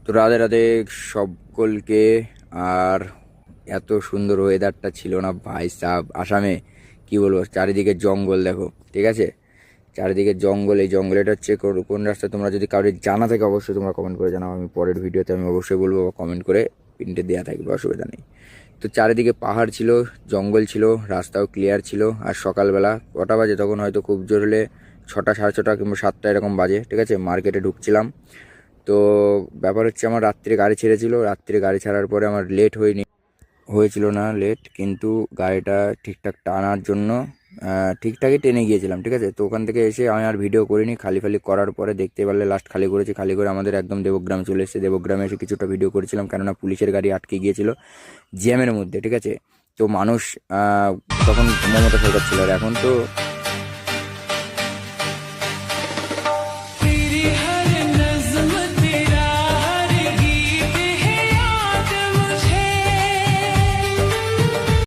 তো রাধে রাধে সকলকে। আর এত সুন্দর ওয়েদারটা ছিল না ভাই সাব, আসামে কি বলবো, চারিদিকে জঙ্গল দেখো, ঠিক আছে, চারিদিকে জঙ্গল। এই জঙ্গল, এটা হচ্ছে কোন রাস্তা, তোমরা যদি কারোর জানা থাকে অবশ্যই তোমরা কমেন্ট করে জানাও, আমি পরের ভিডিওতে আমি অবশ্যই বলবো, কমেন্ট করে প্রিন্টে দেওয়া থাকবে, অসুবিধা নেই। তো চারিদিকে পাহাড় ছিল, জঙ্গল ছিল, রাস্তাও ক্লিয়ার ছিল। আর সকালবেলা কটা বাজে তখন, হয়তো খুব জোর হলে 6টা, 6:30 কিংবা 7টা এরকম বাজে, ঠিক আছে। মার্কেটে ঢুকছিলাম। তো ব্যাপার হচ্ছে, আমার রাত্রে গাড়ি ছেড়েছিল, রাত্রে গাড়ি ছাড়ার পরে আমার লেট হয়েছিল না লেট, কিন্তু গাড়িটা ঠিকঠাক টানার জন্য ঠিকঠাকই টেনে গিয়েছিলাম, ঠিক আছে। তো ওখান থেকে এসে আমি আর ভিডিও করিনি, খালি খালি করার পরে দেখতে পারলে লাস্ট খালি করেছি। খালি করে আমাদের একদম দেবগ্রাম চলে এসেছে। দেবগ্রামে এসে কিছুটা ভিডিও করেছিলাম, কেননা পুলিশের গাড়ি আটকে গিয়েছিল জ্যামের মধ্যে, ঠিক আছে। তো মানুষ তখন মমতা সরকার ছিল, আর এখন তো